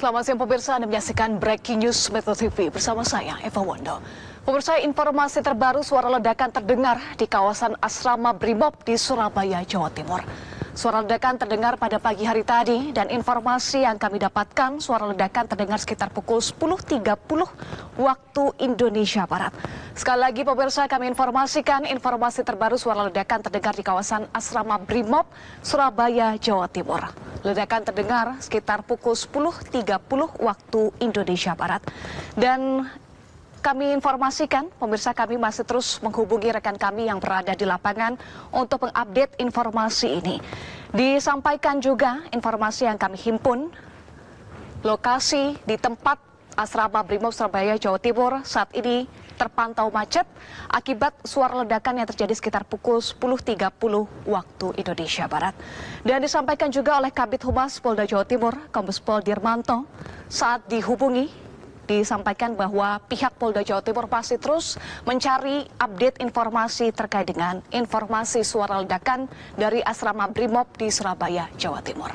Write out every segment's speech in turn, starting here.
Selamat siang pemirsa, Anda menyaksikan Breaking News Metro TV bersama saya, Eva Wondo. Pemirsa, informasi terbaru suara ledakan terdengar di kawasan Asrama Brimob di Surabaya, Jawa Timur. Suara ledakan terdengar pada pagi hari tadi dan informasi yang kami dapatkan suara ledakan terdengar sekitar pukul 10.30 waktu Indonesia Barat. Sekali lagi pemirsa kami informasikan informasi terbaru suara ledakan terdengar di kawasan Asrama Brimob, Surabaya, Jawa Timur. Ledakan terdengar sekitar pukul 10.30 waktu Indonesia Barat. Dan kami informasikan, pemirsa kami masih terus menghubungi rekan kami yang berada di lapangan untuk mengupdate informasi ini. Disampaikan juga informasi yang kami himpun, lokasi di tempat Asrama Brimob Surabaya, Jawa Timur saat ini terpantau macet akibat suara ledakan yang terjadi sekitar pukul 10.30 waktu Indonesia Barat. Dan disampaikan juga oleh Kabid Humas Polda Jawa Timur, Kombes Pol Dirmanto, saat dihubungi disampaikan bahwa pihak Polda Jawa Timur masih terus mencari update informasi terkait dengan informasi suara ledakan dari Asrama Brimob di Surabaya, Jawa Timur.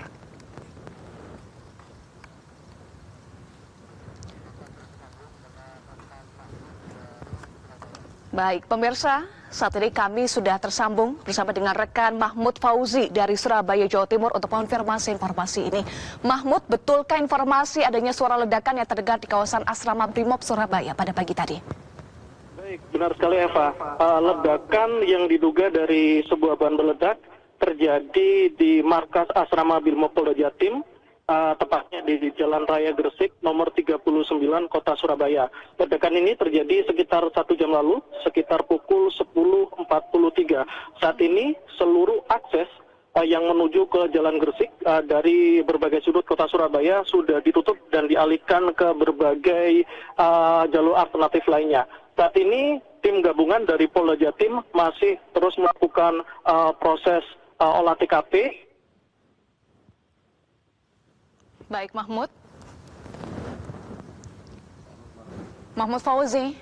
Baik, pemirsa, saat ini kami sudah tersambung bersama dengan rekan Mahmud Fauzi dari Surabaya, Jawa Timur untuk mengonfirmasi informasi ini. Mahmud, betulkah informasi adanya suara ledakan yang terdengar di kawasan Asrama Brimob Surabaya pada pagi tadi? Baik, benar sekali Eva. Ledakan yang diduga dari sebuah bahan meledak terjadi di markas Asrama Brimob Polda Jatim, tepatnya di Jalan Raya Gresik nomor 39 Kota Surabaya. Ledakan ini terjadi sekitar 1 jam lalu, sekitar pukul 10.43. Saat ini seluruh akses yang menuju ke Jalan Gresik dari berbagai sudut Kota Surabaya sudah ditutup dan dialihkan ke berbagai jalur alternatif lainnya. Saat ini tim gabungan dari Polda Jatim masih terus melakukan proses olah TKP. Baik, Mahmud Fauzi.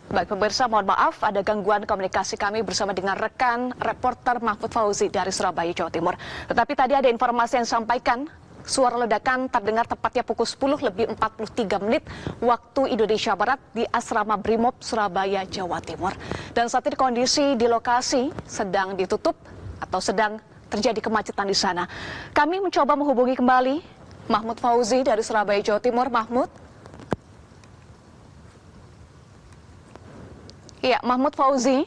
Baik pemirsa, mohon maaf ada gangguan komunikasi kami bersama dengan rekan reporter Mahmud Fauzi dari Surabaya, Jawa Timur. Tetapi tadi ada informasi yang disampaikan, suara ledakan terdengar tepatnya pukul 10.43 waktu Indonesia Barat di Asrama Brimob Surabaya, Jawa Timur. Dan saat ini kondisi di lokasi sedang ditutup atau sedang terjadi kemacetan di sana. Kami mencoba menghubungi kembali Mahmud Fauzi dari Surabaya, Jawa Timur. Mahmud? Iya, Mahmud Fauzi.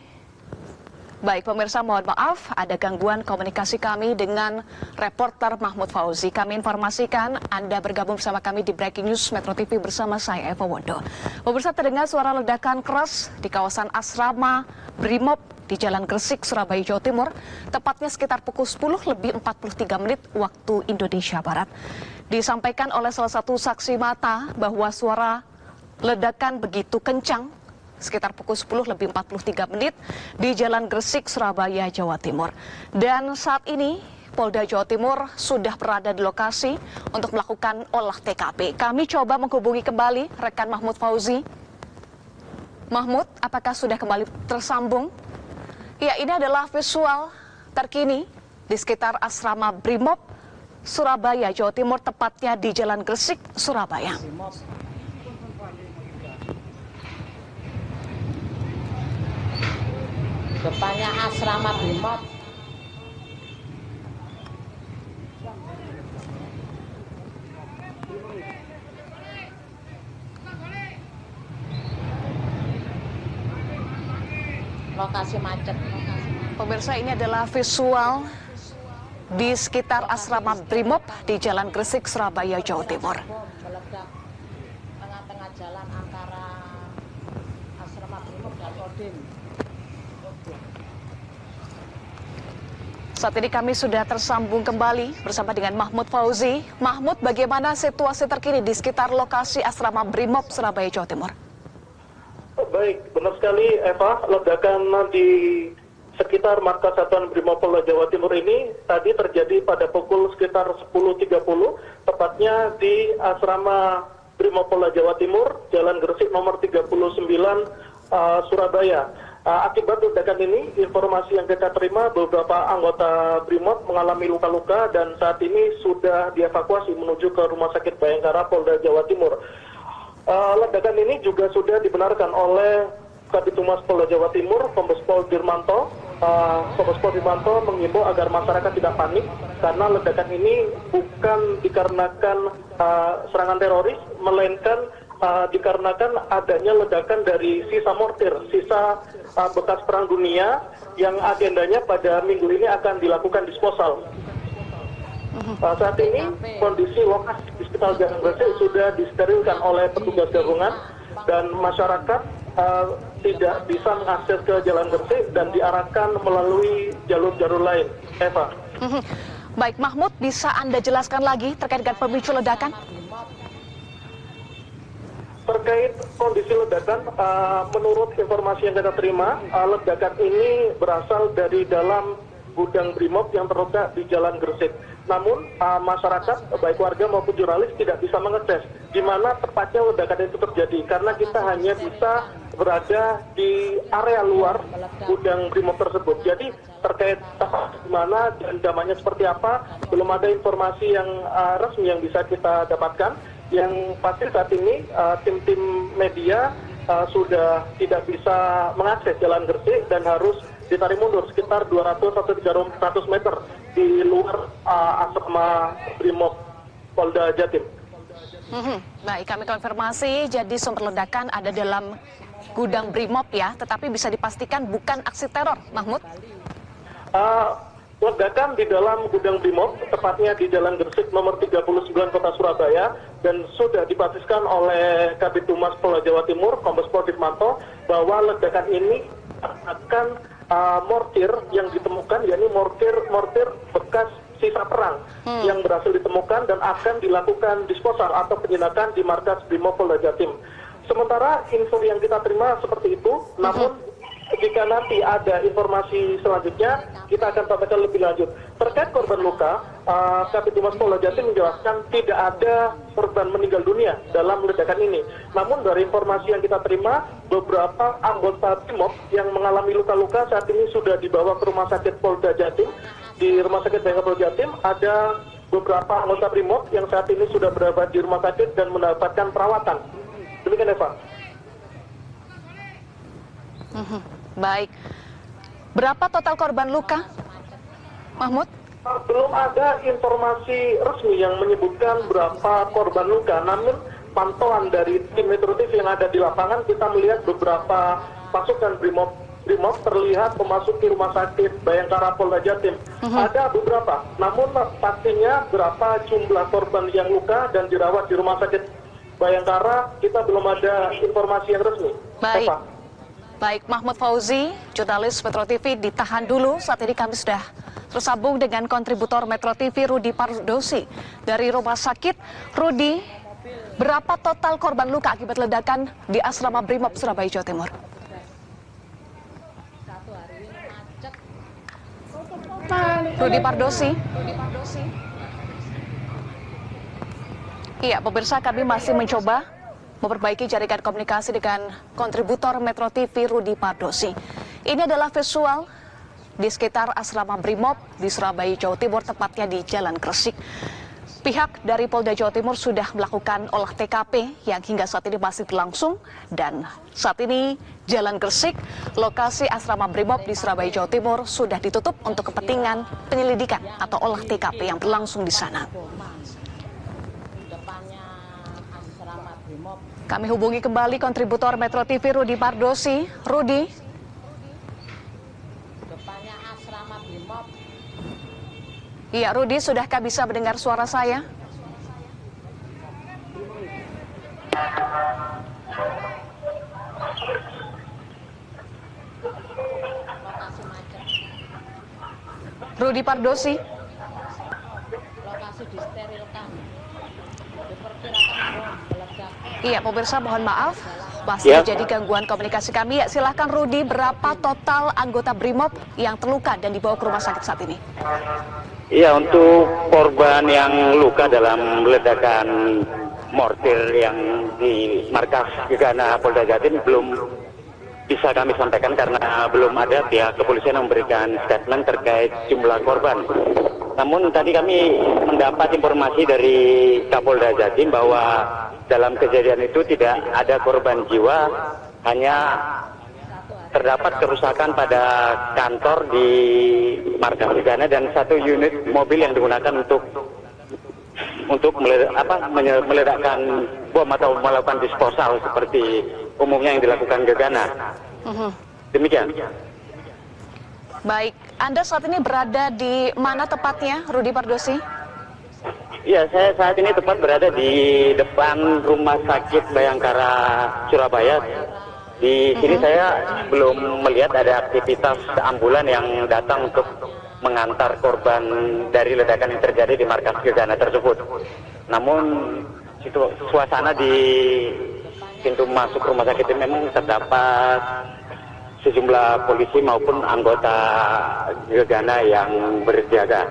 Baik, pemirsa, mohon maaf ada gangguan komunikasi kami dengan reporter Mahmud Fauzi. Kami informasikan Anda bergabung bersama kami di Breaking News Metro TV bersama saya, Eva Wondo. Pemirsa, terdengar suara ledakan keras di kawasan Asrama Brimob di Jalan Gresik, Surabaya, Jawa Timur, tepatnya sekitar pukul 10.43 waktu Indonesia Barat. Disampaikan oleh salah satu saksi mata bahwa suara ledakan begitu kencang sekitar pukul 10.43 di Jalan Gresik, Surabaya, Jawa Timur. Dan saat ini Polda Jawa Timur sudah berada di lokasi untuk melakukan olah TKP. Kami coba menghubungi kembali rekan Mahmud Fauzi. Mahmud, apakah sudah kembali tersambung? Ya, ini adalah visual terkini di sekitar Asrama Brimob Surabaya, Jawa Timur, tepatnya di Jalan Gresik, Surabaya. Depannya Asrama Brimob. Lokasi macet. Pemirsa, ini adalah visual di sekitar Asrama Brimob di Jalan Gresik, Surabaya, Jawa Timur. Meledak tengah-tengah jalan antara Asrama Brimob dan Kodim. Saat ini kami sudah tersambung kembali bersama dengan Mahmud Fauzi. Mahmud, bagaimana situasi terkini di sekitar lokasi Asrama Brimob Surabaya, Jawa Timur? Baik, benar sekali Eva, ledakan di sekitar markas Satuan Brimob Polda Jawa Timur ini tadi terjadi pada pukul sekitar 10.30, tepatnya di Asrama Brimob Polda Jawa Timur, Jalan Gresik nomor 39 Surabaya. Akibat ledakan ini, informasi yang kita terima beberapa anggota BRIMOB mengalami luka-luka dan saat ini sudah dievakuasi menuju ke Rumah Sakit Bayangkara Polda Jawa Timur. Ledakan ini juga sudah dibenarkan oleh Kabid Humas Polda Jawa Timur, Kombes Pol Dirmanto. Kombes Pol Dirmanto mengimbau agar masyarakat tidak panik karena ledakan ini bukan dikarenakan serangan teroris, melainkan dikarenakan adanya ledakan dari sisa mortir, sisa bekas perang dunia yang agendanya pada minggu ini akan dilakukan disposal. Saat ini kondisi lokasi di sekitar Jalan Gresik sudah disterilkan oleh petugas gabungan dan masyarakat tidak bisa mengakses ke Jalan Gresik dan diarahkan melalui jalur-jalur lain. Eva. Baik, Mahmud, bisa Anda jelaskan lagi terkait dengan pemicu ledakan? Terkait kondisi ledakan, menurut informasi yang kita terima, ledakan ini berasal dari dalam gudang BRIMOB yang terletak di Jalan Gresik. Namun, masyarakat, baik warga maupun jurnalis tidak bisa mengakses di mana tepatnya ledakan itu terjadi, karena kita hanya bisa berada di area luar gudang BRIMOB tersebut. Jadi, terkait tepat di mana dan dampaknya seperti apa, belum ada informasi yang resmi yang bisa kita dapatkan. Yang pasti saat ini tim-tim media sudah tidak bisa mengakses Jalan Gresik dan harus ditarik mundur sekitar 200 atau 300 meter di luar asrama BRIMOB Polda Jatim. Baik, kami konfirmasi, jadi sumber ledakan ada dalam gudang BRIMOB ya, tetapi bisa dipastikan bukan aksi teror, Mahmud? Ledakan di dalam gudang BRIMOB, tepatnya di Jalan Gresik nomor 39 Kota Surabaya, dan sudah dipastikan oleh Kabid Humas Polda Jawa Timur, Kombes Pol Dirmanto, bahwa ledakan ini akan mortir yang ditemukan, yakni mortir bekas sisa perang yang berhasil ditemukan dan akan dilakukan disposal atau penyinakan di markas BRIMOB Polda Jatim. Sementara info yang kita terima seperti itu, namun jika nanti ada informasi selanjutnya, kita akan sampaikan lebih lanjut. Terkait korban luka, Kabid Humas Polda Jatim menjelaskan tidak ada korban meninggal dunia dalam ledakan ini. Namun dari informasi yang kita terima, beberapa anggota BRIMOB yang mengalami luka-luka saat ini sudah dibawa ke Rumah Sakit Polda Jatim. Di Rumah Sakit Bayangkara Polda Jatim ada beberapa anggota BRIMOB yang saat ini sudah berada di rumah sakit dan mendapatkan perawatan. Demikian, Eva. Baik. Berapa total korban luka, Mahmud? Belum ada informasi resmi yang menyebutkan berapa korban luka, namun pantauan dari tim Metro TV yang ada di lapangan, kita melihat beberapa pasukan BRIMOB terlihat memasuki Rumah Sakit Bayangkara Polda Jatim. Ada beberapa, namun pastinya berapa jumlah korban yang luka dan dirawat di Rumah Sakit Bayangkara, kita belum ada informasi yang resmi. Baik. Baik, Mahmud Fauzi, jurnalis Metro TV, ditahan dulu. Saat ini kami sudah tersambung dengan kontributor Metro TV, Rudi Pardosi, dari rumah sakit. Rudi, berapa total korban luka akibat ledakan di asrama BRIMOB Surabaya, Jawa Timur? Rudi Pardosi. Iya, pemirsa, kami masih mencoba memperbaiki jaringan komunikasi dengan kontributor Metro TV, Rudi Pardosi. Ini adalah visual di sekitar asrama BRIMOB di Surabaya, Jawa Timur, tepatnya di Jalan Gresik. Pihak dari Polda Jawa Timur sudah melakukan olah TKP yang hingga saat ini masih berlangsung, dan saat ini Jalan Gresik, lokasi asrama BRIMOB di Surabaya, Jawa Timur, sudah ditutup untuk kepentingan penyelidikan atau olah TKP yang berlangsung di sana. Kami hubungi kembali kontributor Metro TV, Rudi Pardosi. Rudi. Depannya asrama BRIMOB. Iya, Rudi, sudahkah bisa mendengar suara saya? Lokasi macet. Rudi Pardosi. Lokasi disterilkan. Diperkirakan bom meledak. Iya, pemirsa, mohon maaf, masih terjadi gangguan komunikasi kami. Ya, silahkan Rudi, berapa total anggota BRIMOB yang terluka dan dibawa ke rumah sakit saat ini? Iya, untuk korban yang luka dalam ledakan mortir yang di markas Gegana Polda Jatim bisa kami sampaikan karena belum ada pihak kepolisian yang memberikan statement terkait jumlah korban. Namun tadi kami mendapat informasi dari Kapolda Jatim bahwa dalam kejadian itu tidak ada korban jiwa, hanya terdapat kerusakan pada kantor di markas Gegana dan satu unit mobil yang digunakan untuk meledakkan bom atau melakukan disposal seperti umumnya yang dilakukan Gegana. Demikian. Baik, Anda saat ini berada di mana tepatnya, Rudi Pardosi? Ya, saya saat ini tepat berada di depan Rumah Sakit Bayangkara Surabaya. Di sini saya belum melihat ada aktivitas ambulan yang datang untuk mengantar korban dari ledakan yang terjadi di markas Gegana tersebut. Namun suasana di pintu masuk rumah sakit ini memang terdapat sejumlah polisi maupun anggota Gegana yang berjaga.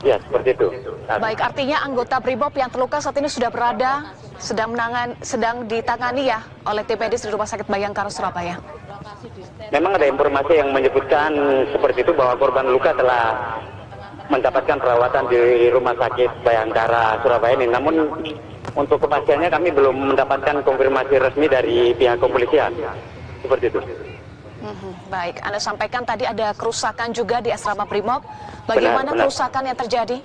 Ya, seperti itu. Baik, artinya anggota Brimob yang terluka saat ini sudah berada, sedang ditangani ya oleh tim medis di Rumah Sakit Bayangkara Surabaya. Memang ada informasi yang menyebutkan seperti itu bahwa korban luka telah mendapatkan perawatan di Rumah Sakit Bayangkara Surabaya ini. Namun untuk kepastiannya kami belum mendapatkan konfirmasi resmi dari pihak kepolisian. Seperti itu. Baik, Anda sampaikan tadi ada kerusakan juga di asrama Brimob. Bagaimana Benar. kerusakan yang terjadi?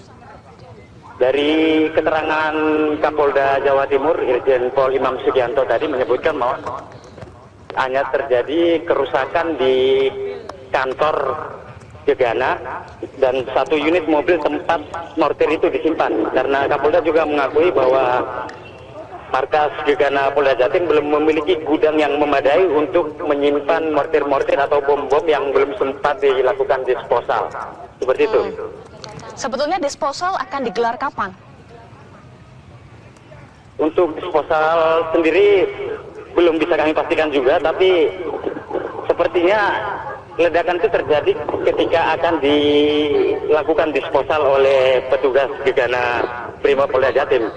Dari keterangan Kapolda Jawa Timur, Irjen Pol Imam Sugianto tadi menyebutkan bahwa hanya terjadi kerusakan di kantor Gegana dan satu unit mobil tempat mortir itu disimpan. Karena Kapolda juga mengakui bahwa markas Gegana Polda Jatim belum memiliki gudang yang memadai untuk menyimpan mortir-mortir atau bom-bom yang belum sempat dilakukan disposal. Seperti itu. Sebetulnya disposal akan digelar kapan? Untuk disposal sendiri belum bisa kami pastikan juga, tapi sepertinya ledakan itu terjadi ketika akan dilakukan disposal oleh petugas Gegana Brimob Polda Jatim.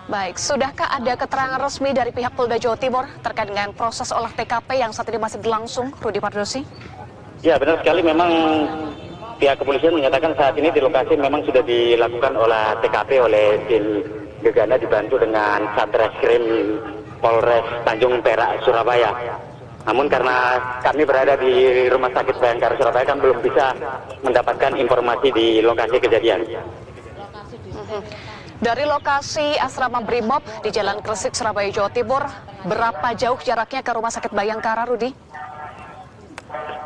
Baik, sudahkah ada keterangan resmi dari pihak Polda Jawa Timur terkait dengan proses olah TKP yang saat ini masih berlangsung, Rudi Pardosi? Ya, benar sekali. Memang pihak kepolisian menyatakan saat ini di lokasi memang sudah dilakukan olah TKP oleh tim Gegana dibantu dengan Satreskrim Polres Tanjung Perak Surabaya. Namun karena kami berada di Rumah Sakit Bayangkara Surabaya kan belum bisa mendapatkan informasi di lokasi kejadian. Dari lokasi asrama Brimob di Jalan Gresik, Surabaya, Jawa Timur, berapa jauh jaraknya ke Rumah Sakit Bayangkara, Rudi?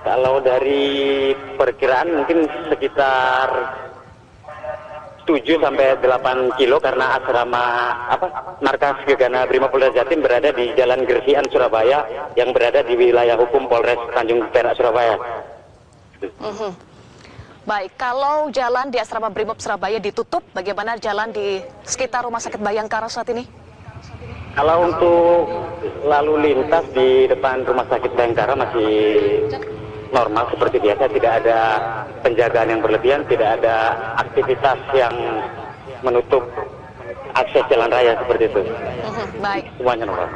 Kalau dari perkiraan mungkin sekitar 7 sampai 8 kilo karena asrama markas Gegana Brimob Polda Jatim berada di Jalan Gresian Surabaya yang berada di wilayah hukum Polres Tanjung Perak Surabaya. Baik, kalau jalan di asrama Brimob Surabaya ditutup, bagaimana jalan di sekitar Rumah Sakit Bayangkara saat ini? Kalau untuk lalu lintas di depan Rumah Sakit Bayangkara masih normal seperti biasa, tidak ada penjagaan yang berlebihan, tidak ada aktivitas yang menutup akses jalan raya seperti itu. Baik. Semuanya normal.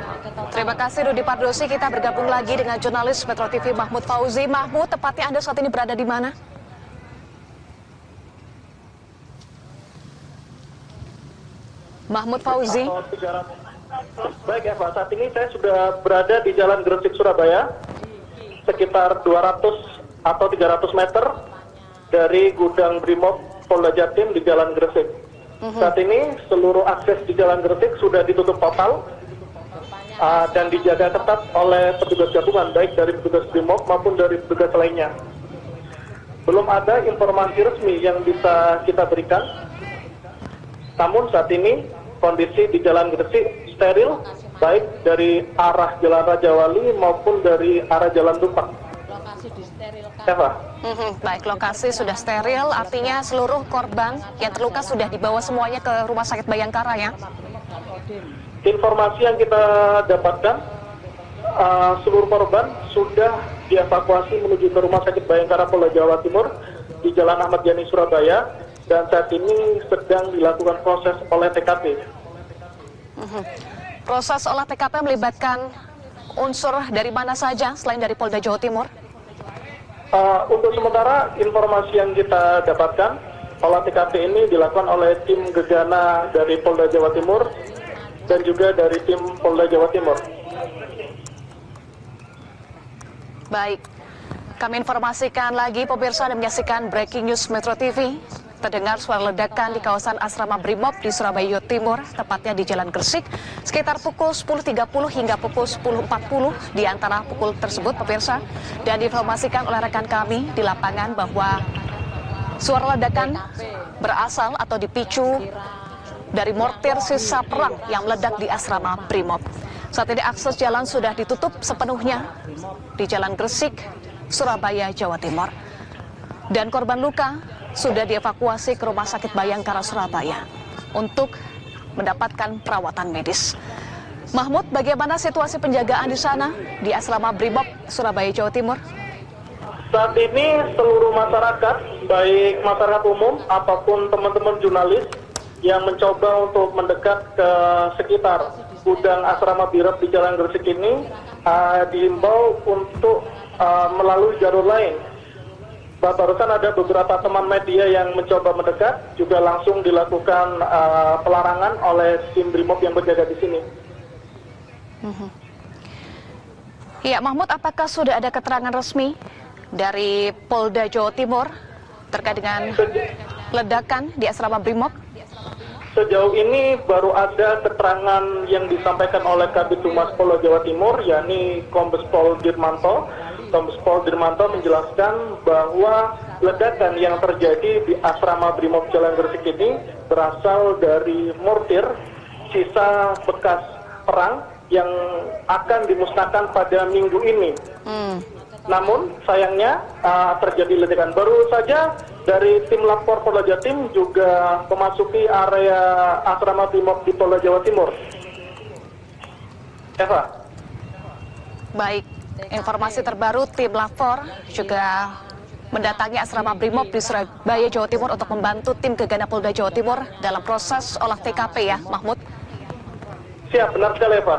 Terima kasih Rudi Pardosi. Kita bergabung lagi dengan jurnalis Metro TV Mahmud Fauzi. Mahmud, tepatnya Anda saat ini berada di mana? Mahmud Fauzi. Baik Eva, saat ini saya sudah berada di Jalan Gresik Surabaya, sekitar 200 atau 300 meter dari gudang Brimob Polda Jatim di Jalan Gresik. Saat ini seluruh akses di Jalan Gresik sudah ditutup total dan dijaga ketat oleh petugas gabungan, baik dari petugas Brimob maupun dari petugas lainnya. Belum ada informasi resmi yang bisa kita berikan, namun saat ini kondisi di Jalan Gresik steril, baik dari arah Jalan Raja Wali maupun dari arah Jalan Dupak. Lokasi disterilkan. Eva. Baik, lokasi sudah steril, artinya seluruh korban yang terluka sudah dibawa semuanya ke Rumah Sakit Bayangkara ya? Informasi yang kita dapatkan, seluruh korban sudah dievakuasi menuju ke Rumah Sakit Bayangkara Polda Jawa Timur di Jalan Ahmad Yani Surabaya, dan saat ini sedang dilakukan proses oleh TKP. Proses olah TKP melibatkan unsur dari mana saja selain dari Polda Jawa Timur? Untuk sementara informasi yang kita dapatkan, olah TKP ini dilakukan oleh tim gegana dari Polda Jawa Timur dan juga dari tim Polda Jawa Timur. Baik, kami informasikan lagi pemirsa Anda menyaksikan Breaking News Metro TV. Terdengar suara ledakan di kawasan Asrama Brimob di Surabaya, Jawa Timur, tepatnya di Jalan Gresik, sekitar pukul 10.30 hingga pukul 10.40 di antara pukul tersebut, pemirsa. Dan diinformasikan oleh rekan kami di lapangan bahwa suara ledakan berasal atau dipicu dari mortir sisa perang yang meledak di Asrama Brimob. Saat ini akses jalan sudah ditutup sepenuhnya di Jalan Gresik, Surabaya, Jawa Timur. Dan korban luka sudah dievakuasi ke Rumah Sakit Bayangkara Surabaya untuk mendapatkan perawatan medis. Mahmud, bagaimana situasi penjagaan di sana di Asrama Brimob, Surabaya, Jawa Timur? Saat ini seluruh masyarakat, baik masyarakat umum ataupun teman-teman jurnalis yang mencoba untuk mendekat ke sekitar gudang Asrama Brimob di Jalan Gresik ini diimbau untuk melalui jalur lain. Barusan ada beberapa teman media yang mencoba mendekat, juga langsung dilakukan pelarangan oleh tim Brimob yang berjaga di sini. Ya, Mahmud, apakah sudah ada keterangan resmi dari Polda Jawa Timur terkait dengan ledakan di Asrama Brimob? Sejauh ini baru ada keterangan yang disampaikan oleh Kabid Humas Polda Jawa Timur, yakni Kombes Pol Dirmanto. Kombes Pol Dirmanto menjelaskan bahwa ledakan yang terjadi di Asrama Brimob Jalan Gresik ini berasal dari mortir sisa bekas perang yang akan dimusnahkan pada minggu ini. Namun sayangnya terjadi ledakan. Baru saja dari tim lapor Polda Jatim juga memasuki area Asrama Brimob di Polda Jawa Timur. Eva. Baik, informasi terbaru tim lapor juga mendatangi Asrama Brimob di Surabaya, Jawa Timur untuk membantu tim gegana Polda Jawa Timur dalam proses olah TKP ya, Mahmud? Siap, benar sekali Eva.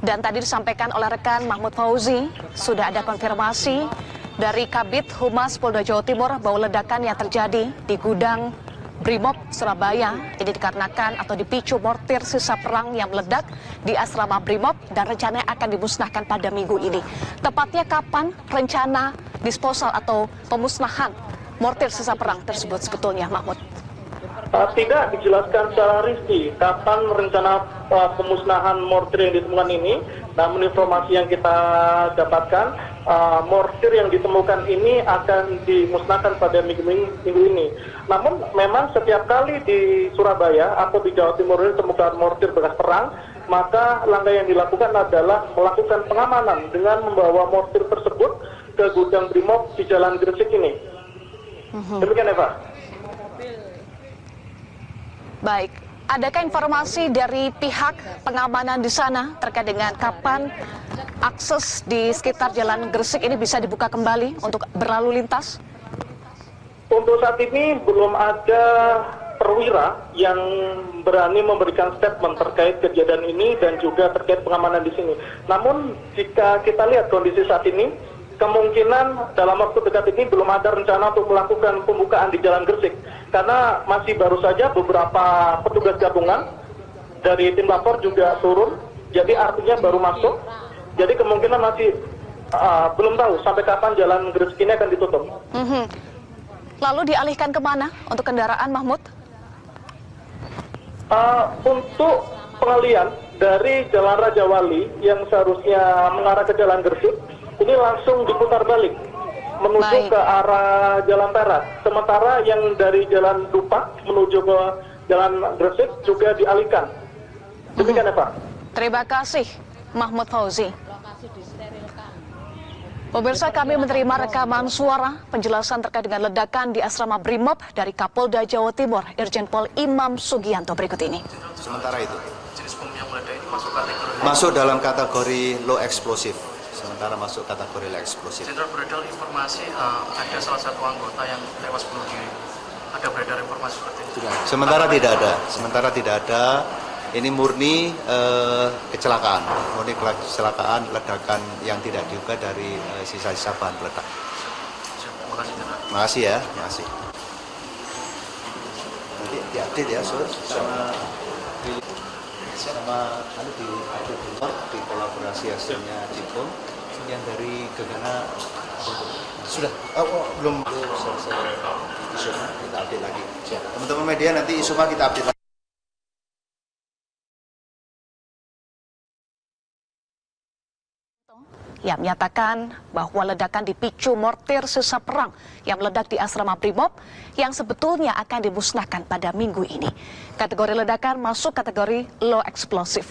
Dan tadi disampaikan oleh rekan Mahmud Fauzi, sudah ada konfirmasi dari Kabid Humas Polda Jawa Timur bahwa ledakan yang terjadi di gudang Brimob Surabaya ini dikarenakan atau dipicu mortir sisa perang yang meledak di Asrama Brimob dan rencananya akan dimusnahkan pada minggu ini. Tepatnya kapan rencana disposal atau pemusnahan mortir sisa perang tersebut sebetulnya, Mahmud? Tidak dijelaskan secara rinci kapan rencana pemusnahan mortir yang ditemukan ini. Namun informasi yang kita dapatkan, mortir yang ditemukan ini akan dimusnahkan pada minggu ini. Namun memang setiap kali di Surabaya atau di Jawa Timur ini ditemukan mortir bekas perang, maka langkah yang dilakukan adalah melakukan pengamanan dengan membawa mortir tersebut ke gudang Brimob di Jalan Gresik ini. Demikian Eva. Baik, adakah informasi dari pihak pengamanan di sana terkait dengan kapan akses di sekitar Jalan Gresik ini bisa dibuka kembali untuk berlalu lintas? Untuk saat ini belum ada perwira yang berani memberikan statement terkait kejadian ini dan juga terkait pengamanan di sini. Namun jika kita lihat kondisi saat ini, kemungkinan dalam waktu dekat ini belum ada rencana untuk melakukan pembukaan di Jalan Gresik. Karena masih baru saja beberapa petugas gabungan dari tim lapor juga turun, jadi artinya baru masuk. Jadi kemungkinan masih belum tahu sampai kapan Jalan Gresik ini akan ditutup. Lalu dialihkan kemana untuk kendaraan, Mahmud? Untuk pengalian dari Jalan Raja Wali yang seharusnya mengarah ke Jalan Gresik, ini langsung diputar balik menuju ke arah Jalan Perak. Sementara yang dari Jalan Dupak menuju ke Jalan Gresik juga dialihkan. Demikian Eva. Terima kasih, Mahmud Fauzi. Pemirsa, kami menerima rekaman suara penjelasan terkait dengan ledakan di Asrama Brimob dari Kapolda Jawa Timur, Irjen Pol Imam Sugianto berikut ini. Sementara itu, jenis bom yang meledak ini masuk dalam kategori low explosive. Sementara masuk kategori low explosive. Jenderal beredar informasi ada salah satu anggota yang tewas bunuh diri. Ada beredar informasi seperti itu? Sementara tidak ada. Ini murni kecelakaan, ledakan yang tidak diduga dari sisa-sisa bahan peledak. Terima kasih, Jenderal. Terima kasih ya, terima kasih. Nanti diupdate ya, Sur, sama di kolaborasi hasilnya Cipom yang dari Gegana sudah belum selesai Isuma, kita update lagi. Teman-teman media nanti Isuma kita update lagi. Yang menyatakan bahwa ledakan dipicu mortir sisa perang yang meledak di asrama Brimob yang sebetulnya akan dimusnahkan pada minggu ini. Kategori ledakan masuk kategori low explosive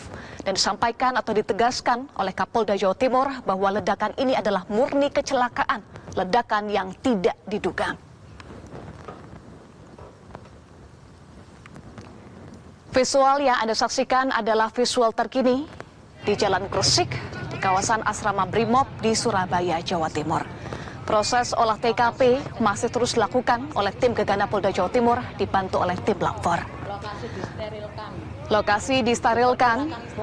dan disampaikan atau ditegaskan oleh Kapolda Jawa Timur bahwa ledakan ini adalah murni kecelakaan, ledakan yang tidak diduga. Visual yang Anda saksikan adalah visual terkini di Jalan Gresik, di kawasan asrama Brimob di Surabaya, Jawa Timur. Proses olah TKP masih terus dilakukan oleh tim Gegana Polda Jawa Timur dibantu oleh tim Lapor. Lokasi disterilkan. Lokasi disterilkan,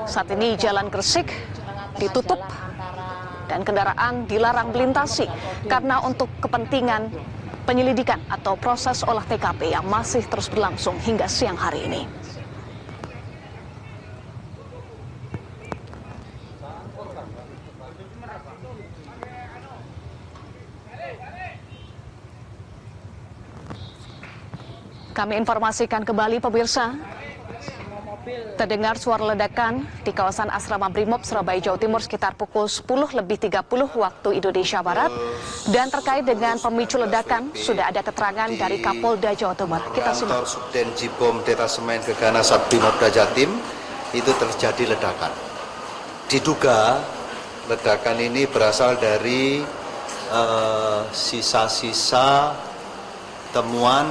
saat ini Jalan Gresik ditutup dan kendaraan dilarang melintasi karena untuk kepentingan penyelidikan atau proses olah TKP yang masih terus berlangsung hingga siang hari ini. Kami informasikan kembali pemirsa, terdengar suara ledakan di kawasan asrama Brimob Surabaya, Jawa Timur sekitar pukul 10:30 waktu Indonesia Barat. Dan terkait dengan pemicu ledakan, sudah ada keterangan dari Kapolda Jawa Timur. Kita simak. Kantor Subden Jibom Detasemen Gegana Sat Brimopolda Jatim itu terjadi ledakan. Diduga ledakan ini berasal dari sisa-sisa temuan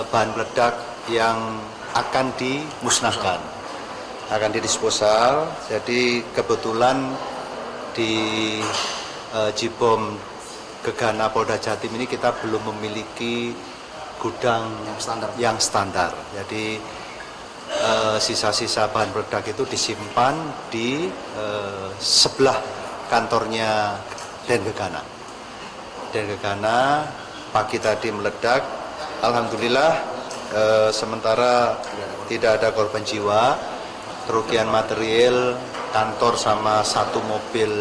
bahan peledak yang akan dimusnahkan, akan didisposal. Jadi kebetulan di Jibom Gegana Polda Jatim ini kita belum memiliki gudang yang standar. Jadi sisa-sisa bahan peledak itu disimpan di sebelah kantornya Den Gegana. Den Gegana pagi tadi meledak. Alhamdulillah sementara tidak ada korban jiwa, kerugian material kantor sama satu mobil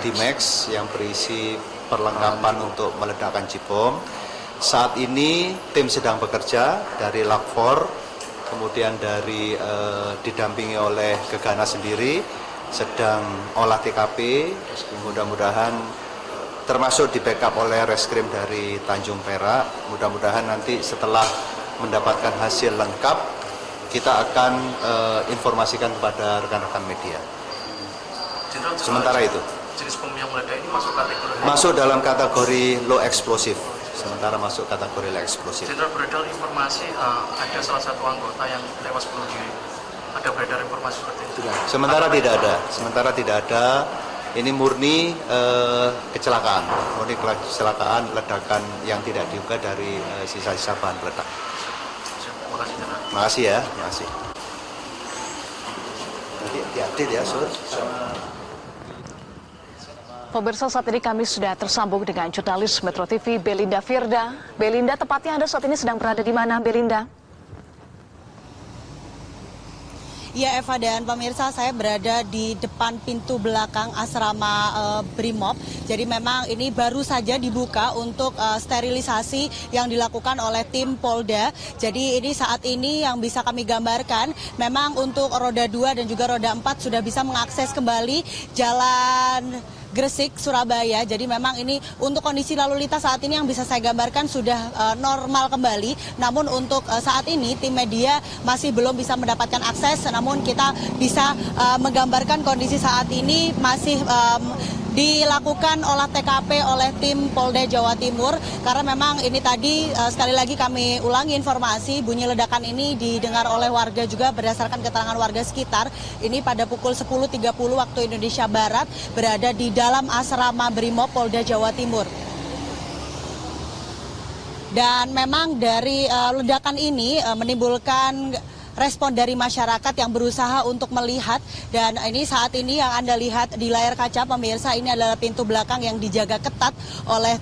D-Max yang berisi perlengkapan untuk meledakkan Jibom. Saat ini tim sedang bekerja dari Lapor, kemudian dari didampingi oleh Gegana sendiri sedang olah TKP, mudah-mudahan termasuk di backup oleh reskrim dari Tanjung Perak. Mudah-mudahan nanti setelah mendapatkan hasil lengkap, kita akan informasikan kepada rekan-rekan media. Jenderal, Sementara itu jenis bom yang meledak ini masuk dalam kategori low explosive. Sementara masuk kategori low explosive. Jenderal, beredar informasi ada salah satu anggota yang tewas bunuh diri. Ada beredar informasi seperti itu? Sementara tidak ada. Ini murni kecelakaan, ledakan yang tidak diduga dari sisa-sisa bahan peledak. Terima kasih, Jenderal. Terima kasih ya, terima kasih. Nanti diupdate ya, Sur. Pemirsa, saat ini kami sudah tersambung dengan jurnalis Metro TV Belinda Firda. Belinda, tepatnya Anda saat ini sedang berada di mana, Belinda? Ya, Eva dan pemirsa, saya berada di depan pintu belakang asrama Brimob. Jadi memang ini baru saja dibuka untuk sterilisasi yang dilakukan oleh tim Polda. Jadi ini saat ini yang bisa kami gambarkan, memang untuk roda 2 dan juga roda 4 sudah bisa mengakses kembali Jalan Gresik, Surabaya. Jadi memang ini untuk kondisi lalu lintas saat ini yang bisa saya gambarkan sudah normal kembali. Namun untuk saat ini tim media masih belum bisa mendapatkan akses. Namun kita bisa menggambarkan kondisi saat ini masih dilakukan olah TKP oleh tim Polda Jawa Timur karena memang ini tadi sekali lagi kami ulangi informasi bunyi ledakan ini didengar oleh warga juga berdasarkan keterangan warga sekitar. Ini pada pukul 10.30 waktu Indonesia Barat berada di dalam asrama Brimob Polda Jawa Timur. Dan memang dari ledakan ini menimbulkan respon dari masyarakat yang berusaha untuk melihat, dan ini saat ini yang Anda lihat di layar kaca pemirsa, ini adalah pintu belakang yang dijaga ketat oleh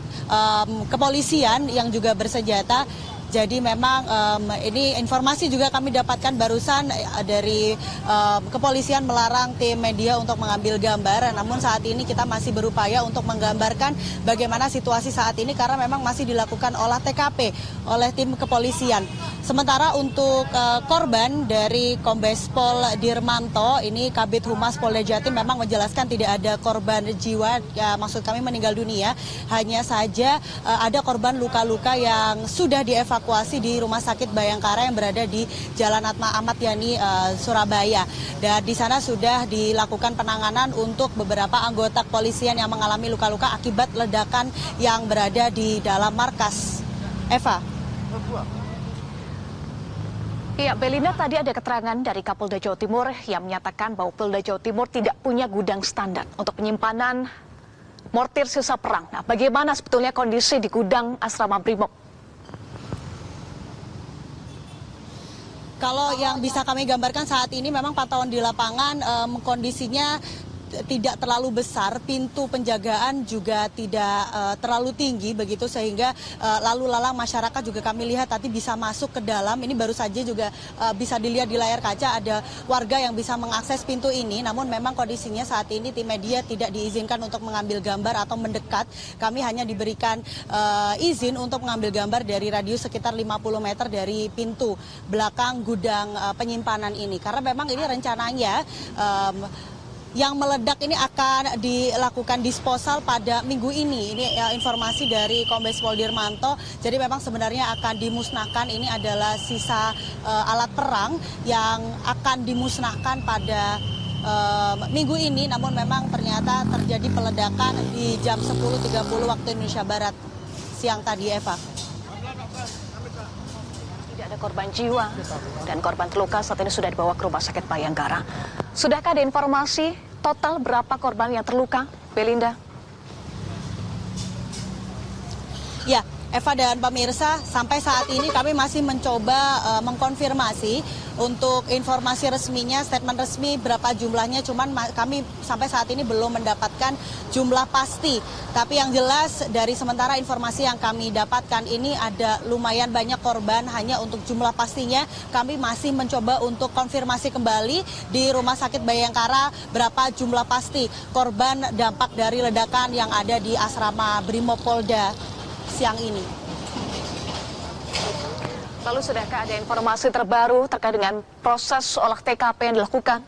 kepolisian yang juga bersenjata. Jadi memang ini informasi juga kami dapatkan barusan dari kepolisian melarang tim media untuk mengambil gambar. Namun saat ini kita masih berupaya untuk menggambarkan bagaimana situasi saat ini karena memang masih dilakukan olah TKP oleh tim kepolisian. Sementara untuk korban dari Kombes Pol Dirmanto, ini Kabid Humas Polda Jatim memang menjelaskan tidak ada korban jiwa, ya, maksud kami meninggal dunia, hanya saja ada korban luka-luka yang sudah dievakuasi di Rumah Sakit Bayangkara yang berada di Jalan Atma Ahmad Yani, Surabaya. Dan di sana sudah dilakukan penanganan untuk beberapa anggota kepolisian yang mengalami luka-luka akibat ledakan yang berada di dalam markas. Eva. Iya, Belinda, tadi ada keterangan dari Kapolda Jawa Timur yang menyatakan bahwa Polda Jawa Timur tidak punya gudang standar untuk penyimpanan mortir sisa perang. Nah, bagaimana sebetulnya kondisi di gudang asrama Brimob? Kalau yang bisa kami gambarkan saat ini memang pantauan di lapangan kondisinya tidak terlalu besar, pintu penjagaan juga tidak terlalu tinggi begitu sehingga lalu lalang masyarakat juga kami lihat tadi bisa masuk ke dalam. Ini baru saja juga bisa dilihat di layar kaca ada warga yang bisa mengakses pintu ini, namun memang kondisinya saat ini tim media tidak diizinkan untuk mengambil gambar atau mendekat. Kami hanya diberikan izin untuk mengambil gambar dari radius sekitar 50 meter dari pintu belakang gudang penyimpanan ini, karena memang ini rencananya yang meledak ini akan dilakukan disposal pada minggu ini. Ini informasi dari Kombes Pol Dirmanto. Jadi memang sebenarnya akan dimusnahkan. Ini adalah sisa alat perang yang akan dimusnahkan pada minggu ini. Namun memang ternyata terjadi peledakan di jam 10.30 waktu Indonesia Barat siang tadi, Eva. Tidak ada korban jiwa dan korban terluka saat ini sudah dibawa ke Rumah Sakit Bayangkara. Sudahkah ada informasi total berapa korban yang terluka, Belinda? Ya, Eva dan pemirsa, sampai saat ini kami masih mencoba mengkonfirmasi untuk informasi resminya, statement resmi berapa jumlahnya, cuman kami sampai saat ini belum mendapatkan jumlah pasti. Tapi yang jelas dari sementara informasi yang kami dapatkan ini ada lumayan banyak korban, hanya untuk jumlah pastinya kami masih mencoba untuk konfirmasi kembali di Rumah Sakit Bayangkara berapa jumlah pasti korban dampak dari ledakan yang ada di asrama Brimob Polda siang ini. Lalu sudahkah ada informasi terbaru terkait dengan proses olah TKP yang dilakukan?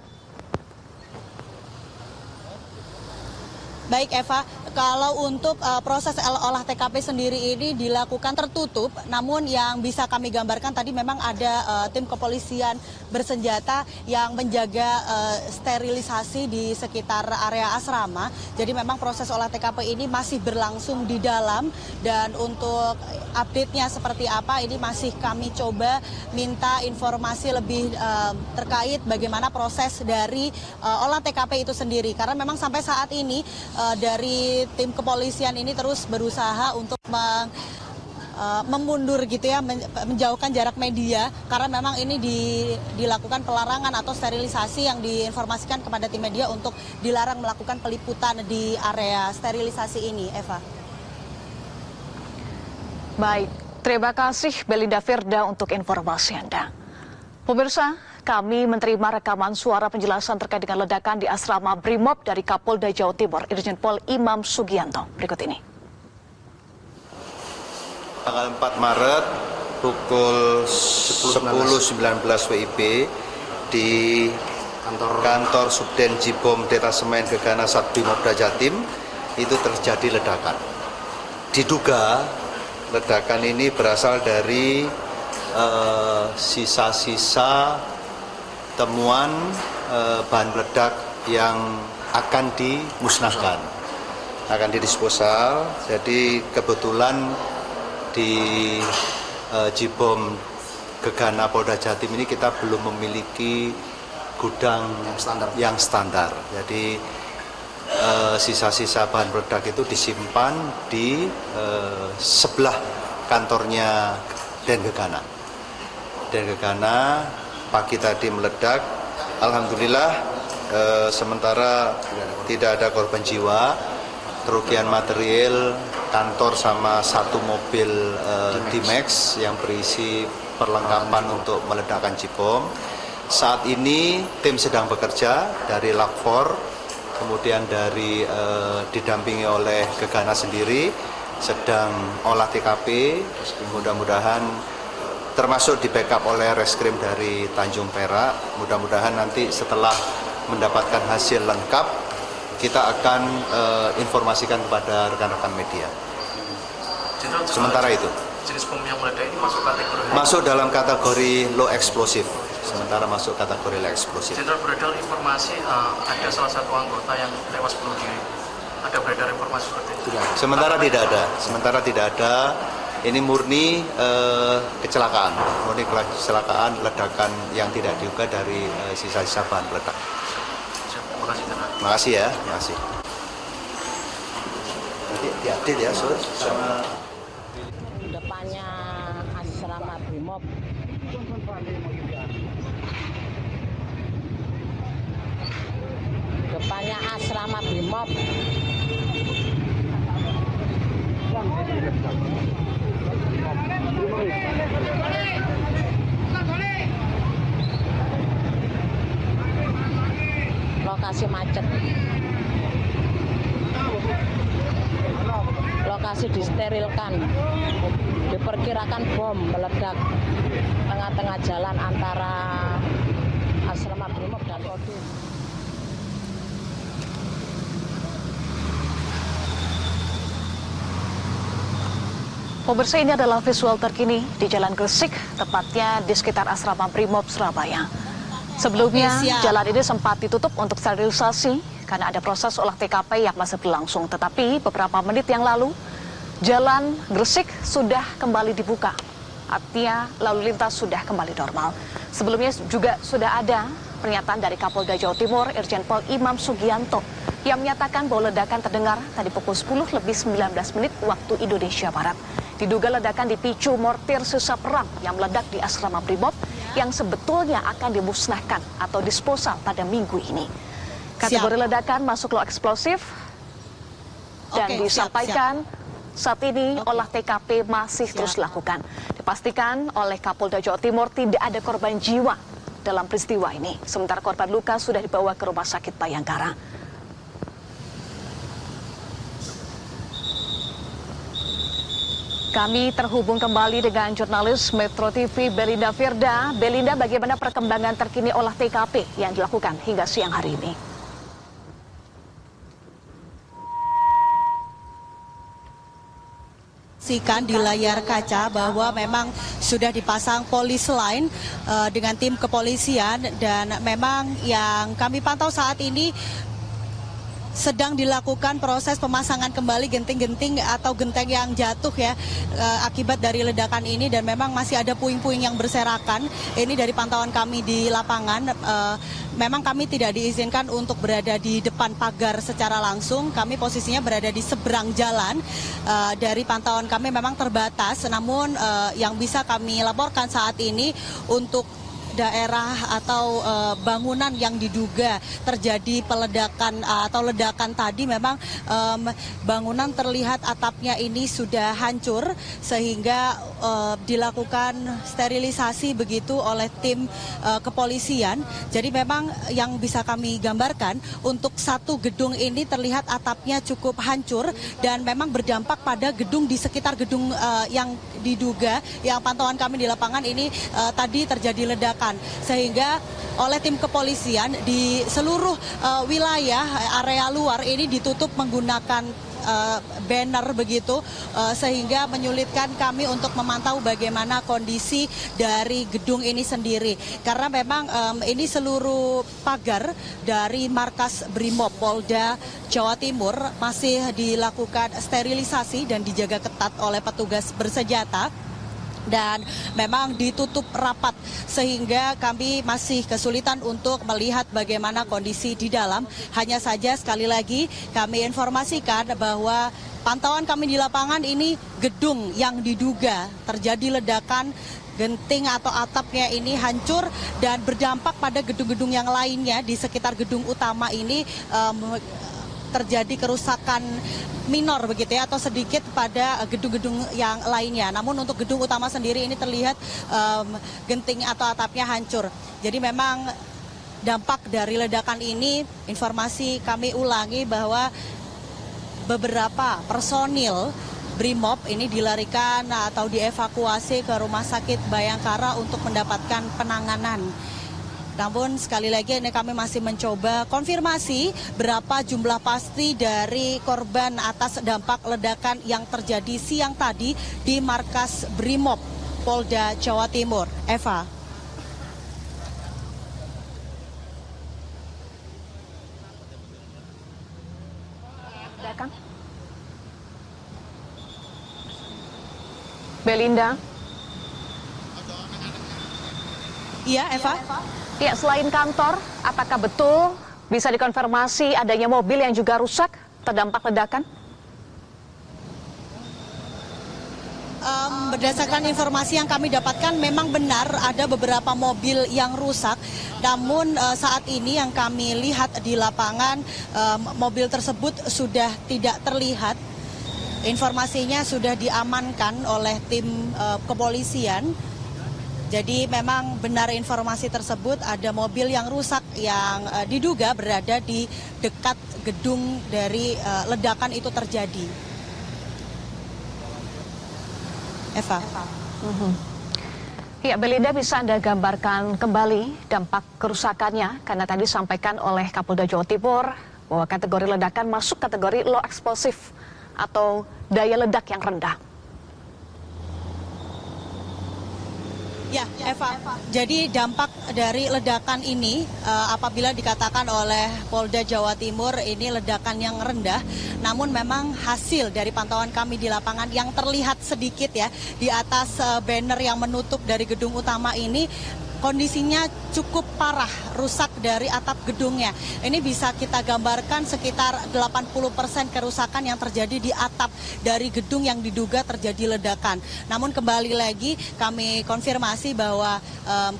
Baik Eva, kalau untuk proses olah TKP sendiri ini dilakukan tertutup, namun yang bisa kami gambarkan tadi memang ada tim kepolisian bersenjata yang menjaga sterilisasi di sekitar area asrama. Jadi memang proses olah TKP ini masih berlangsung di dalam, dan untuk update-nya seperti apa ini masih kami coba minta informasi lebih terkait bagaimana proses dari olah TKP itu sendiri. Karena memang sampai saat ini dari tim kepolisian ini terus berusaha untuk memundur gitu ya, menjauhkan jarak media, karena memang ini dilakukan pelarangan atau sterilisasi yang diinformasikan kepada tim media untuk dilarang melakukan peliputan di area sterilisasi ini, Eva. Baik, terima kasih Belinda Firda untuk informasi Anda. Pemirsa, kami menerima rekaman suara penjelasan terkait dengan ledakan di asrama Brimob dari Kapolda Jawa Timur, Irjen Pol Imam Sugianto. Berikut ini. Tanggal 4 Maret pukul 10.19 WIB di kantor Subden Jibom Detasemen Gegana Sat Brimob Jatim itu terjadi ledakan. Diduga ledakan ini berasal dari sisa-sisa temuan bahan peledak yang akan dimusnahkan, akan didisposal. Jadi kebetulan di Jibom Gegana Polda Jatim ini kita belum memiliki gudang yang standar. Jadi sisa-sisa bahan peledak itu disimpan di sebelah kantornya Den Gegana. pagi tadi meledak. Alhamdulillah sementara tidak ada korban jiwa. Kerugian material kantor sama satu mobil D-Max yang berisi perlengkapan untuk meledakkan J-bom. Saat ini tim sedang bekerja dari Lakfor, kemudian dari didampingi oleh Gegana sendiri sedang olah TKP, mudah-mudahan termasuk di backup oleh reskrim dari Tanjung Perak. Mudah-mudahan nanti setelah mendapatkan hasil lengkap kita akan informasikan kepada rekan-rekan media. Sementara itu jenis bom yang meledak ini masuk kategori masuk dalam kategori low explosive. Sementara masuk kategori low explosive. Jenderal, beredar informasi ada salah satu anggota yang tewas bunuh diri. Ada beredar informasi seperti itu? Sementara tidak ada. Ini murni kecelakaan ledakan yang tidak diduga dari sisa-sisa bahan peledak. Terima kasih, Jenderal. Terima kasih ya, terima kasih. Nanti diupdate ya, sama Depannya asrama Brimob. Depannya asrama Brimob. Lokasi macet. Lokasi disterilkan. Diperkirakan bom meledak tengah-tengah jalan antara asrama Brimob dan Kodim. Pemirsa, ini adalah visual terkini di Jalan Gresik, tepatnya di sekitar asrama Brimob Surabaya. Sebelumnya, jalan ini sempat ditutup untuk sterilisasi karena ada proses olah TKP yang masih berlangsung. Tetapi beberapa menit yang lalu, Jalan Gresik sudah kembali dibuka. Artinya lalu lintas sudah kembali normal. Sebelumnya juga sudah ada pernyataan dari Kapolda Jawa Timur, Irjen Pol Imam Sugianto, yang menyatakan bahwa ledakan terdengar tadi pukul 10 lebih 19 menit waktu Indonesia Barat. Diduga ledakan dipicu mortir sisa perang yang meledak di asrama Brimob yang sebetulnya akan dimusnahkan atau disposal pada minggu ini. Kategori ledakan masuk low eksplosif dan disampaikan saat ini olah TKP masih terus dilakukan. Dipastikan oleh Kapolda Jawa Timur tidak ada korban jiwa dalam peristiwa ini. Sementara korban luka sudah dibawa ke Rumah Sakit Bayangkara. Kami terhubung kembali dengan jurnalis Metro TV Belinda Firda. Belinda, bagaimana perkembangan terkini olah TKP yang dilakukan hingga siang hari ini? Saksikan di layar kaca bahwa memang sudah dipasang polis line dengan tim kepolisian, dan memang yang kami pantau saat ini sedang dilakukan proses pemasangan kembali genting-genting atau genteng yang jatuh ya akibat dari ledakan ini, dan memang masih ada puing-puing yang berserakan. Ini dari pantauan kami di lapangan. Memang kami tidak diizinkan untuk berada di depan pagar secara langsung. Kami posisinya berada di seberang jalan. Dari pantauan kami memang terbatas, namun yang bisa kami laporkan saat ini untuk daerah atau bangunan yang diduga terjadi peledakan atau ledakan tadi, memang bangunan terlihat atapnya ini sudah hancur sehingga dilakukan sterilisasi begitu oleh tim kepolisian. Jadi memang yang bisa kami gambarkan, untuk satu gedung ini terlihat atapnya cukup hancur dan memang berdampak pada gedung di sekitar gedung yang diduga, yang pantauan kami di lapangan ini tadi terjadi ledakan, sehingga oleh tim kepolisian di seluruh wilayah area luar ini ditutup menggunakan banner begitu, sehingga menyulitkan kami untuk memantau bagaimana kondisi dari gedung ini sendiri, karena memang ini seluruh pagar dari markas Brimob Polda Jawa Timur masih dilakukan sterilisasi dan dijaga ketat oleh petugas bersenjata. Dan memang ditutup rapat sehingga kami masih kesulitan untuk melihat bagaimana kondisi di dalam. Hanya saja sekali lagi kami informasikan bahwa pantauan kami di lapangan ini gedung yang diduga terjadi ledakan genting atau atapnya ini hancur dan berdampak pada gedung-gedung yang lainnya di sekitar gedung utama ini terjadi kerusakan minor begitu ya, atau sedikit pada gedung-gedung yang lainnya. Namun untuk gedung utama sendiri ini terlihat genting atau atapnya hancur. Jadi memang dampak dari ledakan ini, informasi kami ulangi bahwa beberapa personil Brimob ini dilarikan atau dievakuasi ke Rumah Sakit Bayangkara untuk mendapatkan penanganan. Namun sekali lagi ini kami masih mencoba konfirmasi berapa jumlah pasti dari korban atas dampak ledakan yang terjadi siang tadi di markas Brimob Polda Jawa Timur. Eva. Belinda. Iya, Eva. Ya, selain kantor, apakah betul bisa dikonfirmasi adanya mobil yang juga rusak terdampak ledakan? Berdasarkan informasi yang kami dapatkan memang benar ada beberapa mobil yang rusak. Namun saat ini yang kami lihat di lapangan mobil tersebut sudah tidak terlihat. Informasinya sudah diamankan oleh tim kepolisian. Jadi memang benar informasi tersebut ada mobil yang rusak yang diduga berada di dekat gedung dari ledakan itu terjadi. Eva. Ya, Belinda, bisa Anda gambarkan kembali dampak kerusakannya? Karena tadi disampaikan oleh Kapolda Jawa Timur bahwa kategori ledakan masuk kategori low explosive atau daya ledak yang rendah. Ya, Eva. Jadi dampak dari ledakan ini apabila dikatakan oleh Polda Jawa Timur ini ledakan yang rendah, namun memang hasil dari pantauan kami di lapangan yang terlihat sedikit ya di atas banner yang menutup dari gedung utama ini kondisinya cukup parah, rusak dari atap gedungnya. Ini bisa kita gambarkan sekitar 80% kerusakan yang terjadi di atap dari gedung yang diduga terjadi ledakan. Namun kembali lagi kami konfirmasi bahwa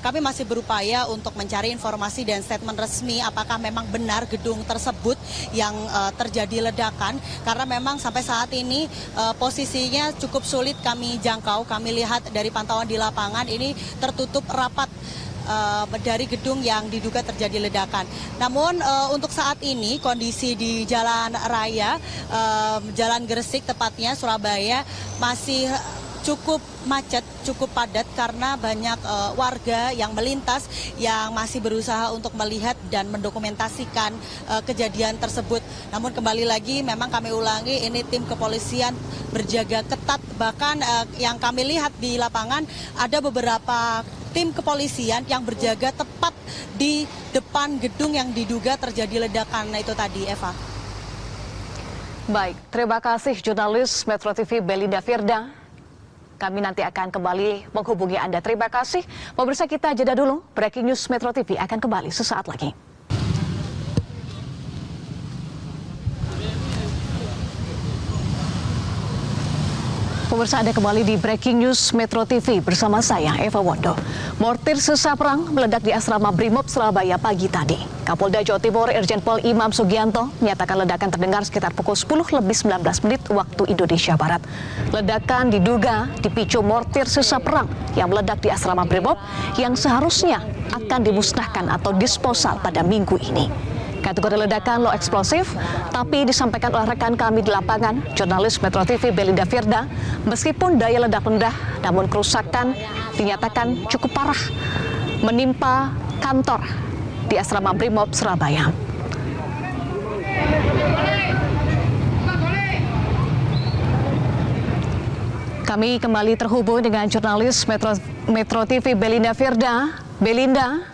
kami masih berupaya untuk mencari informasi dan statement resmi apakah memang benar gedung tersebut yang terjadi ledakan. Karena memang sampai saat ini posisinya cukup sulit kami jangkau. Kami lihat dari pantauan di lapangan ini tertutup rapat dari gedung yang diduga terjadi ledakan. Namun untuk saat ini kondisi di Jalan Raya, Jalan Gresik tepatnya Surabaya masih cukup macet, cukup padat karena banyak warga yang melintas yang masih berusaha untuk melihat dan mendokumentasikan kejadian tersebut. Namun kembali lagi memang kami ulangi ini tim kepolisian berjaga ketat, bahkan yang kami lihat di lapangan ada beberapa tim kepolisian yang berjaga tepat di depan gedung yang diduga terjadi ledakan itu tadi, Eva. Baik, terima kasih jurnalis Metro TV Belinda Firda. Kami nanti akan kembali menghubungi Anda. Terima kasih. Pemirsa, kita jeda dulu. Breaking News Metro TV akan kembali sesaat lagi. Pemirsa, Anda kembali di Breaking News Metro TV bersama saya, Eva Wondo. Mortir sisa perang meledak di asrama Brimob Surabaya pagi tadi. Kapolda Jawa Timur Irjen Pol Imam Sugianto menyatakan ledakan terdengar sekitar pukul 10 lebih 19 menit waktu Indonesia Barat. Ledakan diduga dipicu mortir sisa perang yang meledak di asrama Brimob yang seharusnya akan dimusnahkan atau disposal pada minggu ini. Kategori ledakan low eksplosif, tapi disampaikan oleh rekan kami di lapangan, jurnalis Metro TV Belinda Firda, meskipun daya ledak rendah, namun kerusakan dinyatakan cukup parah menimpa kantor di asrama Brimob Surabaya. Kami kembali terhubung dengan jurnalis Metro TV Belinda Firda. Belinda,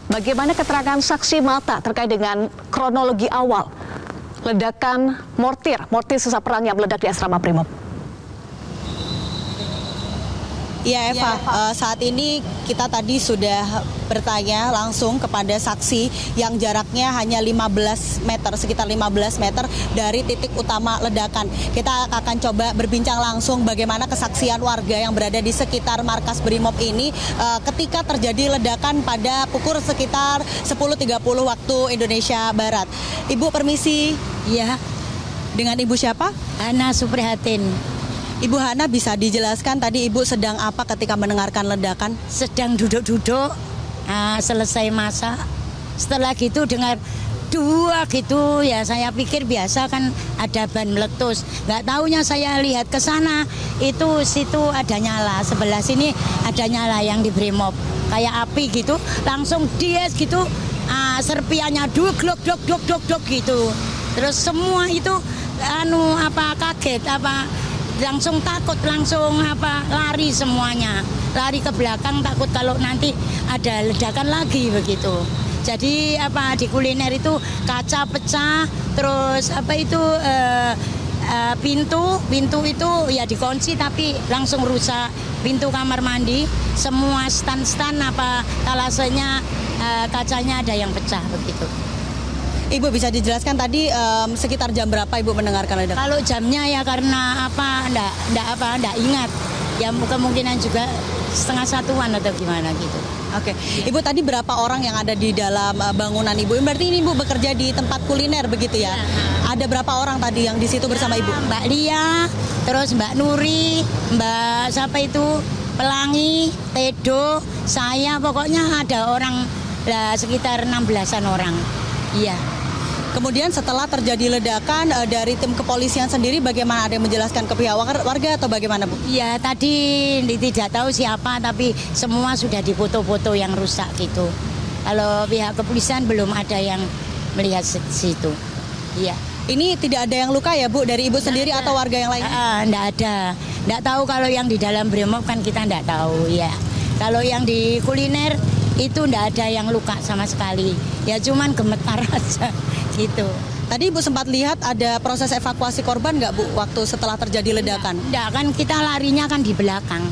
bagaimana keterangan saksi mata terkait dengan kronologi awal ledakan mortir sisa perang yang meledak di asrama Brimob? Iya Eva, saat ini kita tadi sudah bertanya langsung kepada saksi yang jaraknya hanya 15 meter, sekitar 15 meter dari titik utama ledakan. Kita akan coba berbincang langsung bagaimana kesaksian warga yang berada di sekitar markas Brimob ini ketika terjadi ledakan pada pukul sekitar 10.30 waktu Indonesia Barat. Ibu permisi. Iya, Dengan Ibu siapa? Hana Suprihatin. Ibu Hana, bisa dijelaskan tadi Ibu sedang apa ketika mendengarkan ledakan? Sedang duduk-duduk, selesai masak. Setelah gitu dengar dua gitu, ya saya pikir biasa kan ada ban meletus. Nggak taunya saya lihat ke sana, itu situ ada nyala, sebelah sini ada nyala yang di Brimob. Kayak api gitu, langsung dies gitu, serpiannya duk gitu. Terus semua itu kaget langsung takut, langsung lari semuanya, lari ke belakang takut kalau nanti ada ledakan lagi begitu. Jadi di kuliner itu kaca pecah, terus pintu itu ya dikunci tapi langsung rusak, pintu kamar mandi, semua stand talasenya kacanya ada yang pecah begitu. Ibu bisa dijelaskan tadi sekitar jam berapa Ibu mendengarkan ledakan? Kalau jamnya ya karena enggak ingat. Ya kemungkinan juga 12:30-an atau gimana gitu. Oke. Ibu tadi berapa orang yang ada di dalam bangunan Ibu? Berarti ini Ibu bekerja di tempat kuliner begitu ya? Ada berapa orang tadi yang di situ bersama Ibu? Mbak Lia, terus Mbak Nuri, Mbak siapa itu? Pelangi, Tedo, saya pokoknya ada orang sekitar 16-an orang. Iya. Kemudian setelah terjadi ledakan dari tim kepolisian sendiri bagaimana, ada yang menjelaskan ke pihak warga atau bagaimana Bu? Ya tadi tidak tahu siapa tapi semua sudah dipoto-foto yang rusak gitu. Kalau pihak kepolisian belum ada yang melihat situ. Iya. Ini tidak ada yang luka ya Bu dari Ibu sendiri atau warga yang lain? Enggak ada. Enggak tahu kalau yang di dalam Brimob kan kita enggak tahu ya. Kalau yang di kuliner itu enggak ada yang luka sama sekali. Ya cuman gemetar aja gitu. Tadi Ibu sempat lihat ada proses evakuasi korban nggak Bu waktu setelah terjadi ledakan? Enggak, kan kita larinya kan di belakang.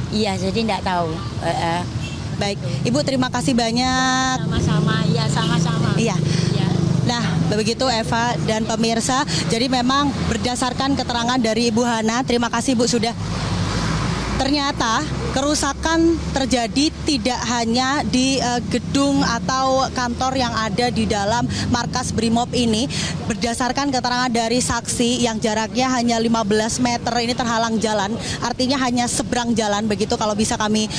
Iya, jadi enggak tahu. Baik, Ibu terima kasih banyak. Sama-sama, iya sama-sama. Iya. Nah, begitu Eva dan pemirsa. Jadi memang berdasarkan keterangan dari Ibu Hana, terima kasih Bu sudah. Ternyata kerusakan terjadi tidak hanya di gedung atau kantor yang ada di dalam markas Brimob ini. Berdasarkan keterangan dari saksi yang jaraknya hanya 15 meter ini terhalang jalan, artinya hanya seberang jalan begitu kalau bisa kami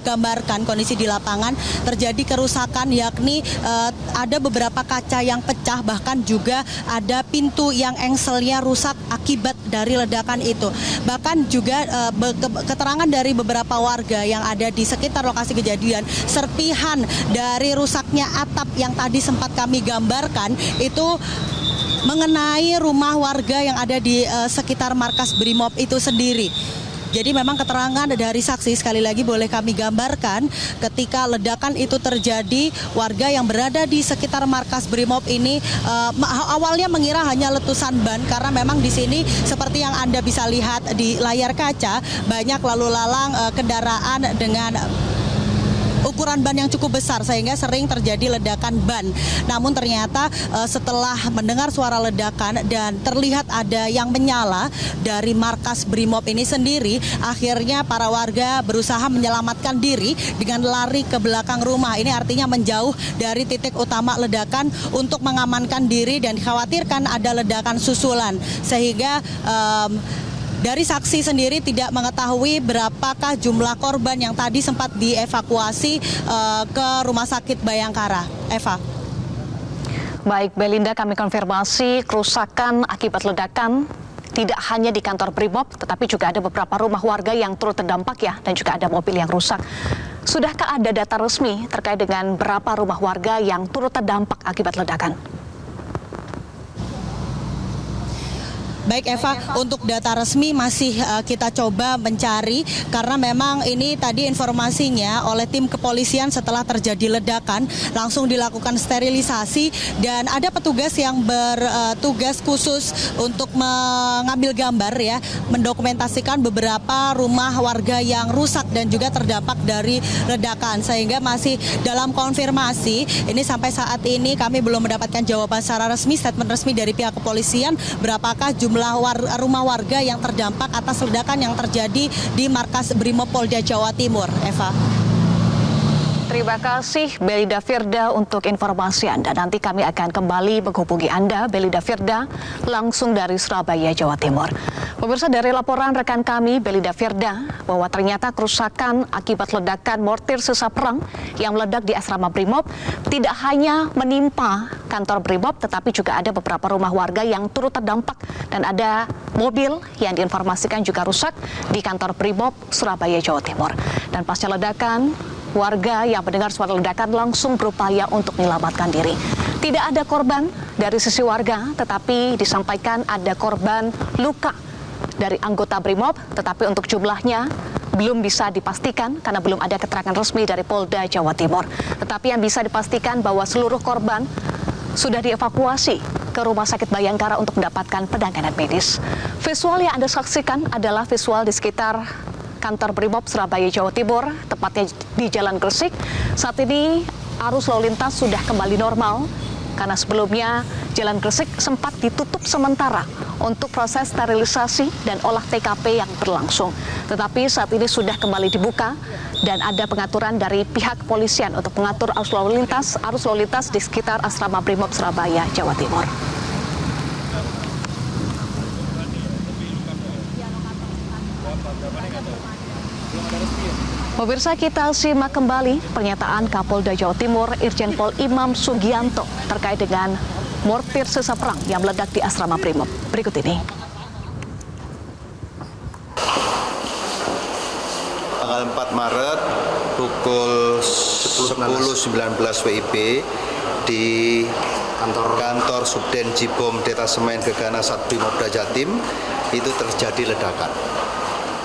gambarkan kondisi di lapangan. Terjadi kerusakan yakni ada beberapa kaca yang pecah, bahkan juga ada pintu yang engselnya rusak akibat dari ledakan itu. Bahkan juga keterangan dari beberapa warga yang ada di sekitar lokasi kejadian, serpihan dari rusaknya atap yang tadi sempat kami gambarkan itu mengenai rumah warga yang ada di sekitar markas Brimob itu sendiri. Jadi memang keterangan dari saksi sekali lagi boleh kami gambarkan ketika ledakan itu terjadi, warga yang berada di sekitar markas Brimob ini awalnya mengira hanya letusan ban karena memang di sini seperti yang Anda bisa lihat di layar kaca banyak lalu lalang kendaraan dengan ukuran ban yang cukup besar sehingga sering terjadi ledakan ban. Namun ternyata setelah mendengar suara ledakan dan terlihat ada yang menyala dari markas Brimob ini sendiri, akhirnya para warga berusaha menyelamatkan diri dengan lari ke belakang rumah. Ini artinya menjauh dari titik utama ledakan untuk mengamankan diri dan dikhawatirkan ada ledakan susulan. Sehingga dari saksi sendiri tidak mengetahui berapakah jumlah korban yang tadi sempat dievakuasi ke Rumah Sakit Bayangkara. Eva. Baik, Belinda, kami konfirmasi kerusakan akibat ledakan tidak hanya di kantor Brimob, tetapi juga ada beberapa rumah warga yang turut terdampak ya, dan juga ada mobil yang rusak. Sudahkah ada data resmi terkait dengan berapa rumah warga yang turut terdampak akibat ledakan? Baik Eva, untuk data resmi masih kita coba mencari karena memang ini tadi informasinya oleh tim kepolisian setelah terjadi ledakan langsung dilakukan sterilisasi dan ada petugas yang bertugas khusus untuk mengambil gambar ya, mendokumentasikan beberapa rumah warga yang rusak dan juga terdampak dari ledakan, sehingga masih dalam konfirmasi. Ini sampai saat ini kami belum mendapatkan jawaban secara resmi, statement resmi dari pihak kepolisian berapakah jumlah rumah warga yang terdampak atas ledakan yang terjadi di markas Brimob Polda Jawa Timur. Eva. Terima kasih Belida Firda untuk informasi Anda. Nanti kami akan kembali menghubungi Anda, Belida Firda, langsung dari Surabaya, Jawa Timur. Pemirsa, dari laporan rekan kami, Belida Firda, bahwa ternyata kerusakan akibat ledakan mortir sisa perang yang meledak di asrama Brimob tidak hanya menimpa kantor Brimob, tetapi juga ada beberapa rumah warga yang turut terdampak dan ada mobil yang diinformasikan juga rusak di kantor Brimob, Surabaya, Jawa Timur. Dan pasca ledakan, warga yang mendengar suara ledakan langsung berupaya untuk menyelamatkan diri. Tidak ada korban dari sisi warga, tetapi disampaikan ada korban luka dari anggota Brimob, tetapi untuk jumlahnya belum bisa dipastikan karena belum ada keterangan resmi dari Polda Jawa Timur. Tetapi yang bisa dipastikan bahwa seluruh korban sudah dievakuasi ke Rumah Sakit Bayangkara untuk mendapatkan penanganan medis. Visual yang Anda saksikan adalah visual di sekitar kantor Brimob Surabaya, Jawa Timur, tepatnya di Jalan Gresik. Saat ini arus lalu lintas sudah kembali normal karena sebelumnya Jalan Gresik sempat ditutup sementara untuk proses sterilisasi dan olah TKP yang berlangsung. Tetapi saat ini sudah kembali dibuka dan ada pengaturan dari pihak kepolisian untuk mengatur arus lalu lintas di sekitar asrama Brimob Surabaya, Jawa Timur. Pemirsa, kita simak kembali pernyataan Kapolda Jawa Timur Irjen Pol Imam Sugianto terkait dengan mortir sisa perang yang meledak di asrama Brimob. Berikut ini. Tanggal 4 Maret pukul 10.19 WIB di kantor Subden Jibom Detasemen Gegana Satbrimopda Jatim itu terjadi ledakan.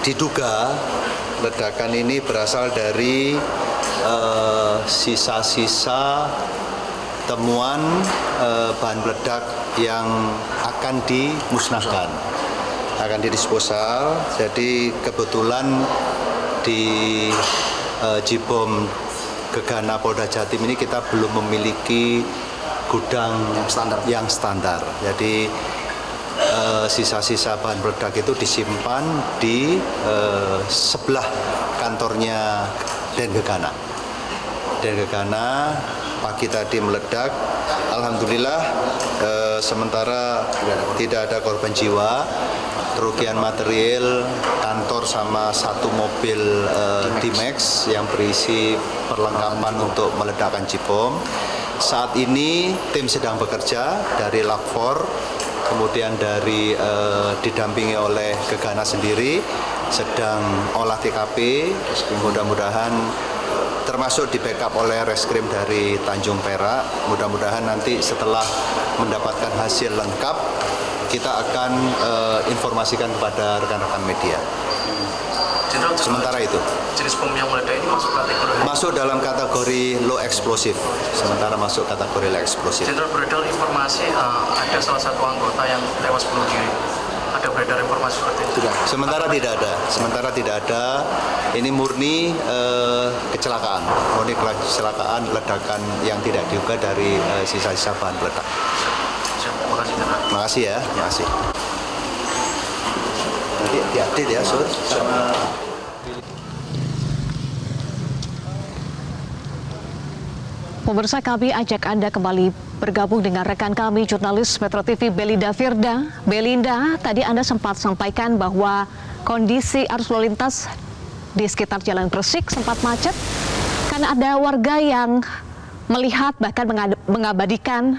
Diduga ledakan ini berasal dari sisa-sisa temuan bahan peledak yang akan dimusnahkan, akan didisposal. Jadi kebetulan di Jibom Gegana Polda Jatim ini kita belum memiliki gudang yang standar. Jadi sisa-sisa bahan peledak itu disimpan di sebelah kantornya Den Gegana. Den Gegana pagi tadi meledak. Alhamdulillah sementara tidak ada korban jiwa. Kerugian material kantor sama satu mobil D-Max yang berisi perlengkapan untuk meledakkan Jibom. Saat ini tim sedang bekerja dari Lakfor, kemudian dari didampingi oleh Gegana sendiri sedang olah TKP, mudah-mudahan termasuk di backup oleh reskrim dari Tanjung Perak. Mudah-mudahan nanti setelah mendapatkan hasil lengkap kita akan informasikan kepada rekan-rekan media. Jenderal, sementara itu jenis bom yang meledak ini masuk dalam kategori low explosive. Sementara masuk kategori low explosive. Jenderal, beredar informasi ada salah satu anggota yang tewas bunuh diri. Ada beredar informasi seperti itu? Sementara tidak ada. Ini murni kecelakaan. Murni kecelakaan ledakan yang tidak diduga dari sisa-sisa bahan peledak. Terima kasih, Jenderal. Terima kasih ya. Terima kasih. Nanti diupdate ya, Sur. Pemirsa, kami ajak Anda kembali bergabung dengan rekan kami, jurnalis Metro TV Belida Firda. Belinda, tadi Anda sempat sampaikan bahwa kondisi arus lalu lintas di sekitar Jalan Gresik sempat macet karena ada warga yang melihat bahkan mengabadikan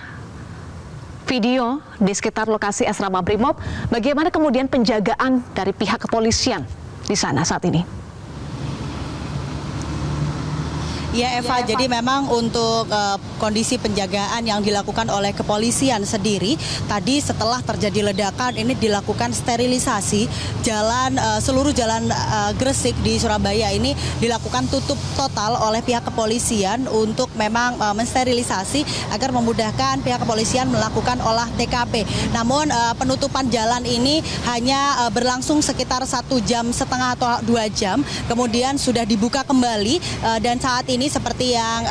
video di sekitar lokasi asrama Brimob. Bagaimana kemudian penjagaan dari pihak kepolisian di sana saat ini? Ya Eva, jadi memang untuk kondisi penjagaan yang dilakukan oleh kepolisian sendiri, tadi setelah terjadi ledakan ini dilakukan sterilisasi jalan seluruh jalan Gresik di Surabaya ini dilakukan tutup total oleh pihak kepolisian untuk memang mensterilisasi agar memudahkan pihak kepolisian melakukan olah TKP. Namun penutupan jalan ini hanya berlangsung sekitar 1,5 jam atau 2 jam, kemudian sudah dibuka kembali dan saat ini seperti yang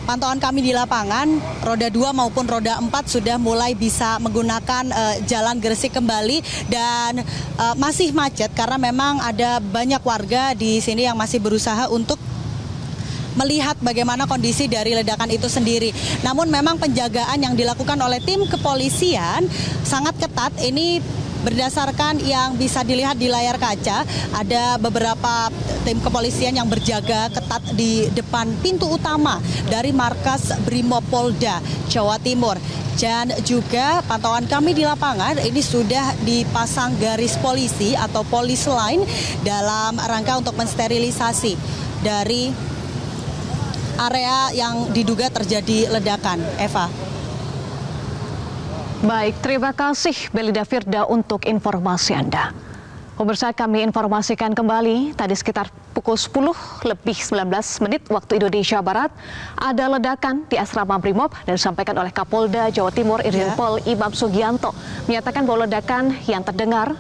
pantauan kami di lapangan, roda 2 maupun roda 4 sudah mulai bisa menggunakan jalan Gresik kembali dan masih macet karena memang ada banyak warga di sini yang masih berusaha untuk melihat bagaimana kondisi dari ledakan itu sendiri. Namun memang penjagaan yang dilakukan oleh tim kepolisian sangat ketat. Ini berdasarkan yang bisa dilihat di layar kaca, ada beberapa tim kepolisian yang berjaga ketat di depan pintu utama dari markas Brimopolda Jawa Timur. Dan juga pantauan kami di lapangan ini sudah dipasang garis polisi atau police line dalam rangka untuk mensterilisasi dari area yang diduga terjadi ledakan. Eva. Baik, terima kasih Belinda Firda untuk informasi Anda. Pemirsa, kami informasikan kembali tadi sekitar pukul 10:19 waktu Indonesia Barat ada ledakan di asrama Brimob dan disampaikan oleh Kapolda Jawa Timur Irjen Pol Imam Sugianto menyatakan bahwa ledakan yang terdengar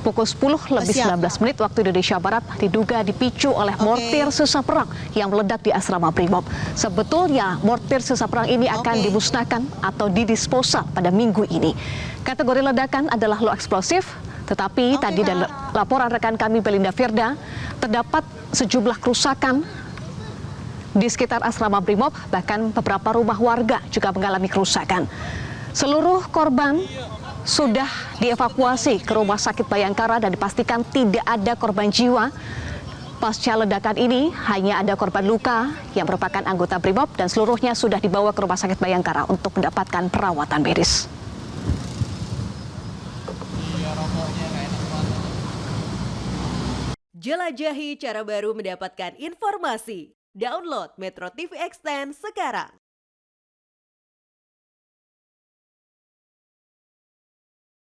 pukul 10:19 waktu Indonesia Barat diduga dipicu oleh mortir sisa perang yang meledak di asrama Brimob. Sebetulnya mortir sisa perang ini akan dimusnahkan atau didisposal pada minggu ini. Kategori ledakan adalah low eksplosif, tetapi tadi dari laporan rekan kami Belinda Firda terdapat sejumlah kerusakan di sekitar asrama Brimob, bahkan beberapa rumah warga juga mengalami kerusakan. Seluruh korban sudah dievakuasi ke Rumah Sakit Bayangkara dan dipastikan tidak ada korban jiwa. Pasca ledakan ini hanya ada korban luka yang merupakan anggota Brimob dan seluruhnya sudah dibawa ke Rumah Sakit Bayangkara untuk mendapatkan perawatan medis. Jelajahi cara baru mendapatkan informasi. Download Metro TV Extend sekarang.